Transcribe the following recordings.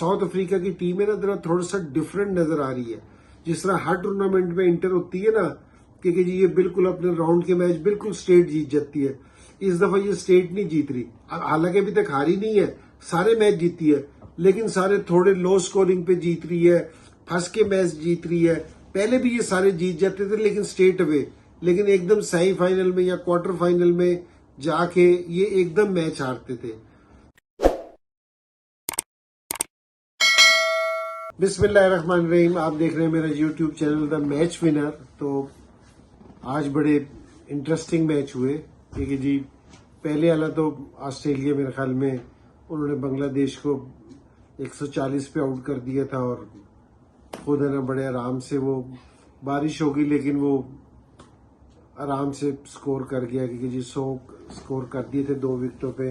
South Africa की team है ना जरा थोड़ा सा डिफरेंट नजर आ रही है। जिस तरह हर टूर्नामेंट में इंटर होती है ना कि जी ये बिल्कुल अपने राउंड के मैच बिल्कुल स्टेट जीत जाती है, इस दफा ये स्टेट नहीं जीत रही। हालांकि अभी तक हारी नहीं है, सारे मैच जीती है, लेकिन सारे थोड़े लो स्कोरिंग पे जीत रही है, फंस के मैच जीत रही है। पहले भी ये सारे जीत जाते थे लेकिन स्टेट अवे, लेकिन एकदम सेमीफाइनल में या क्वार्टर फाइनल में जाके ये एकदम मैच हारते थे। बिस्मिल्लाहिर्रहमानिर्रहीम, आप देख रहे हैं मेरा YouTube channel the match winner. तो आज बड़े इंटरेस्टिंग मैच हुए क्योंकि जी पहले वाला तो ऑस्ट्रेलिया मेरे ख्याल में उन्होंने बांग्लादेश को 140 पे आउट कर दिया था और खुद है ना बड़े आराम से, वो बारिश होगी लेकिन वो आराम से स्कोर कर गया क्योंकि जी 100 स्कोर कर दिए थे 2 विकेटों पे।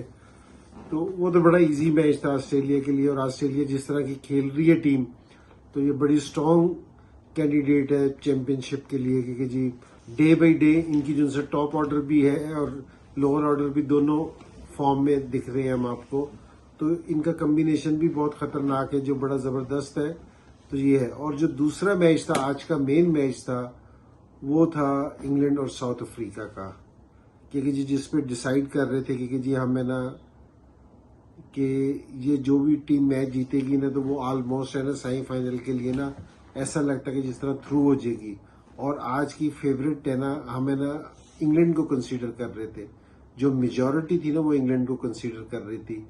तो वो तो बड़ा इजी मैच था ऑस्ट्रेलिया के लिए, और ऑस्ट्रेलिया जिस तरह की खेल रही है टीम, तो ये बड़ी स्ट्रॉन्ग कैंडिडेट है चैंपियनशिप के लिए क्योंकि जी डे बाय डे इनकी जो से टॉप ऑर्डर भी है और लोअर ऑर्डर भी दोनों फॉर्म में दिख रहे हैं हम आपको। तो इनका कॉम्बिनेशन भी बहुत खतरनाक है जो बड़ा जबरदस्त है। तो ये है, और जो दूसरा मैच था आज का मेन मैच था वो था इंग्लैंड और साउथ अफ्रीका का, क्योंकि जी जिस पे डिसाइड कर रहे थे क्योंकि जी हमें ना कि ये जो भी टीम मैच जीतेगी ना तो वो ऑलमोस्ट है ना सेमीफाइनल के लिए ना ऐसा लगता है कि जिस तरह थ्रू हो जाएगी। और आज की फेवरेट है ना हमें ना इंग्लैंड को कंसीडर कर रहे थे, जो मेजॉरिटी थी ना वो इंग्लैंड को कंसीडर कर रही थी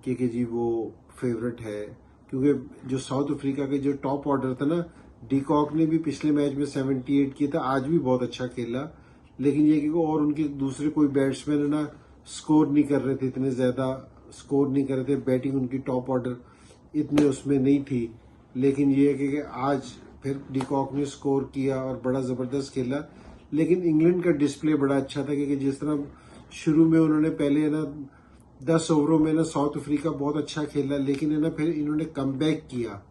क्योंकि जी वो फेवरेट है। क्योंकि जो साउथ अफ्रीका के जो टॉप ऑर्डर था ना, डीकॉक ने भी पिछले मैच में 78 किया था, आज भी बहुत अच्छा खेला, लेकिन ये कि और उनके दूसरे कोई बैट्समैन है ना स्कोर नहीं कर रहे थे, इतने ज्यादा स्कोर नहीं कर रहे थे। बैटिंग उनकी टॉप ऑर्डर इतने उसमें नहीं थी, लेकिन ये है कि आज फिर डीकॉक ने स्कोर किया और बड़ा जबरदस्त खेला। लेकिन इंग्लैंड का डिस्प्ले बड़ा अच्छा था क्योंकि जिस तरह शुरू में उन्होंने पहले है ना 10 ओवरों में ना साउथ अफ्रीका बहुत अच्छा खेला, लेकिन है ना फिर इन्होंने कमबैक किया,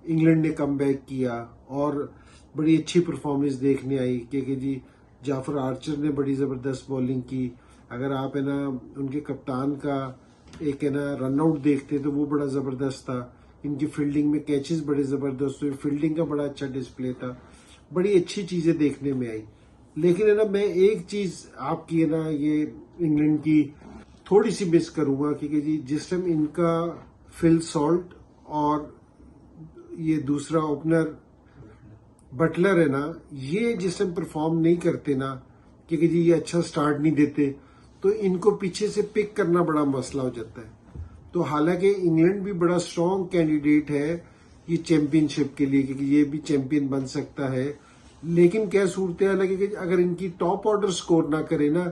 इंग्लैंड ने कमबैक किया और बड़ी अच्छी परफॉर्मेंस देखने आई क्योंकि जी जाफर आर्चर ने बड़ी जबरदस्त बॉलिंग की। अगर आप है ना उनके कप्तान का एक है ना रनआउट देखते तो वो बड़ा जबरदस्त था। इनकी फील्डिंग में कैचेस बड़े जबरदस्त हुए, फील्डिंग का बड़ा अच्छा डिस्प्ले था, बड़ी अच्छी चीजें देखने में आई। लेकिन है ना मैं एक चीज आपकी है ना ये इंग्लैंड की थोड़ी सी मिस करूंगा क्योंकि जी जिस टाइम इनका फिल सॉल्ट और ये दूसरा ओपनर बटलर है ना, ये जिस टाइम परफॉर्म नहीं करते ना क्योंकि जी ये अच्छा स्टार्ट नहीं देते, तो इनको पीछे से पिक करना बड़ा मसला हो जाता है। तो हालांकि इंग्लैंड भी बड़ा स्ट्रॉन्ग कैंडिडेट है ये चैंपियनशिप के लिए क्योंकि ये भी चैंपियन बन सकता है, लेकिन क्या सूरत हाल है कि अगर इनकी टॉप ऑर्डर स्कोर ना करे ना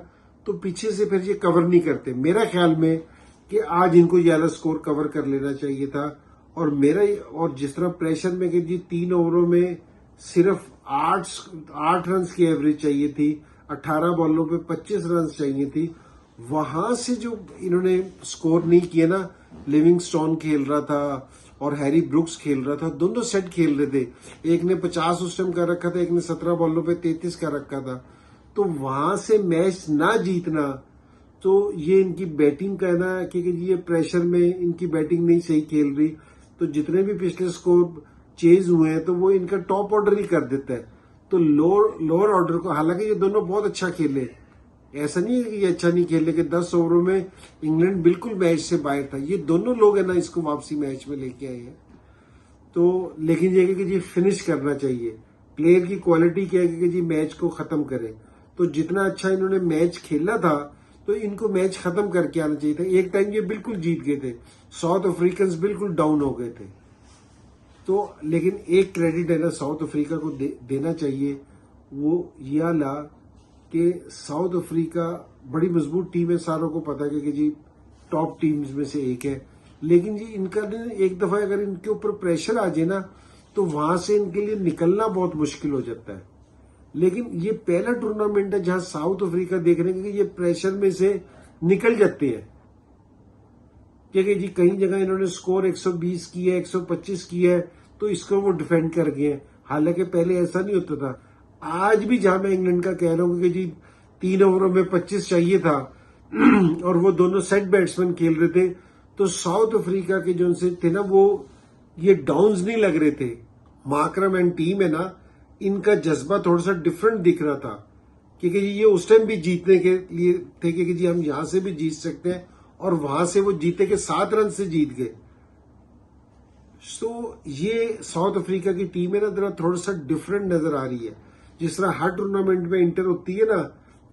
तो पीछे से फिर ये कवर नहीं करते। मेरा ख्याल में कि आज इनको ये वाला स्कोर कवर कर लेना चाहिए था। और जिस तरह प्रेशर में कि जी 3 ओवरों में सिर्फ 8 रन की एवरेज चाहिए थी, 18 बॉलों पे 25 रन चाहिए थी, वहां से जो इन्होंने स्कोर नहीं किया ना, लिविंगस्टोन खेल रहा था और हैरी ब्रुक्स खेल रहा था, दोनों सेट खेल रहे थे, एक ने 50 उस टाइम कर रखा था, एक ने 17 बॉलों पे 33 कर रखा था। तो वहां से मैच ना जीतना, तो ये इनकी बैटिंग का है ना क्योंकि ये प्रेशर में इनकी बैटिंग नहीं सही खेल रही, तो जितने भी पिछले स्कोर चेज हुए हैं तो वो इनका टॉप ऑर्डर ही कर देता है। तो लोअर ऑर्डर को, हालांकि ये दोनों बहुत अच्छा खेले, ऐसा नहीं है कि ये अच्छा नहीं खेले कि 10 ओवरों में इंग्लैंड बिल्कुल मैच से बाहर था, ये दोनों लोग है ना इसको वापसी मैच में लेके आए हैं। तो लेकिन ये कि जी फिनिश करना चाहिए, प्लेयर की क्वालिटी क्या है कि जी मैच को खत्म करे। तो जितना अच्छा इन्होंने मैच खेला था तो इनको मैच खत्म करके आना चाहिए था। एक टाइम ये बिल्कुल जीत गए थे, साउथ अफ्रीकन बिल्कुल डाउन हो गए थे। तो लेकिन एक क्रेडिट है ना साउथ अफ्रीका को देना चाहिए, वो ये आला कि साउथ अफ्रीका बड़ी मजबूत टीम है, सारों को पता है कि जी टॉप टीम्स में से एक है, लेकिन जी इनका एक दफा अगर इनके ऊपर प्रेशर आ जाए ना तो वहां से इनके लिए निकलना बहुत मुश्किल हो जाता है। लेकिन ये पहला टूर्नामेंट है जहां साउथ अफ्रीका देख रहे हैं कि ये प्रेशर में से निकल जाते हैं, क्योंकि जी कई जगह इन्होंने स्कोर 120 किया, 125 किया है, तो इसको वो डिफेंड कर गए हैं। हालांकि पहले ऐसा नहीं होता था। आज भी जहां मैं इंग्लैंड का कह रहा हूं कि जी 3 ओवरों में 25 चाहिए था और वो दोनों सेट बैट्समैन खेल रहे थे, तो साउथ अफ्रीका के जो उनसे थे ना, वो ये डाउन्स नहीं लग रहे थे। मार्करम एंड टीम है ना, इनका जज्बा थोड़ा सा डिफरेंट दिख रहा था, क्योंकि ये उस टाइम भी जीतने के लिए थे कि जी हम यहां से भी जीत सकते हैं, और वहां से वो जीते के 7 रन से जीत गए। तो ये साउथ अफ्रीका की टीम है ना, जरा थोड़ा सा डिफरेंट नजर आ रही है। जिस तरह हर टूर्नामेंट में इंटर होती है ना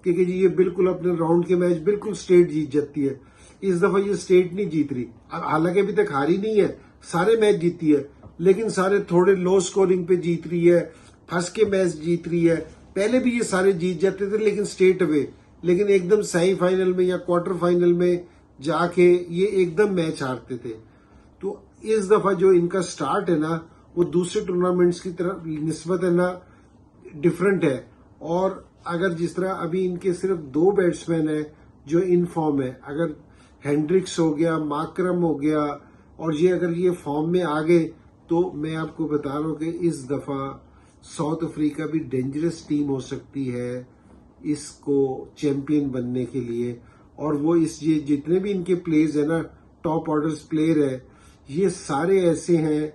कि जी ये बिल्कुल अपने राउंड के मैच बिल्कुल स्टेट जीत जाती है, इस दफा ये स्टेट नहीं जीत रही। हालांकि अभी तक हारी नहीं है, सारे मैच जीती है, लेकिन सारे थोड़े लो स्कोरिंग पे जीत रही है, फंस के मैच जीत रही है। पहले भी ये सारे जीत जाते थे लेकिन स्टेट अवे, लेकिन एकदम सेमीफाइनल में या क्वार्टर फाइनल में जाके ये एकदम मैच हारते थे। तो इस दफा जो इनका स्टार्ट है ना, वो दूसरे टूर्नामेंट्स की तरफ निस्बत है ना डिफरेंट है। और अगर जिस तरह अभी इनके सिर्फ 2 बैट्समैन है जो इन फॉर्म है, अगर हेंड्रिक्स हो गया, मार्करम हो गया, और ये अगर ये फॉर्म में आ गए, तो मैं आपको बता रहा हूं कि इस दफा साउथ अफ्रीका भी डेंजरस टीम हो सकती है इसको चैंपियन बनने के लिए। और वो ये जितने भी इनके प्लेयर्स है ना, टॉप ऑर्डर्स प्लेयर है, ये सारे ऐसे हैं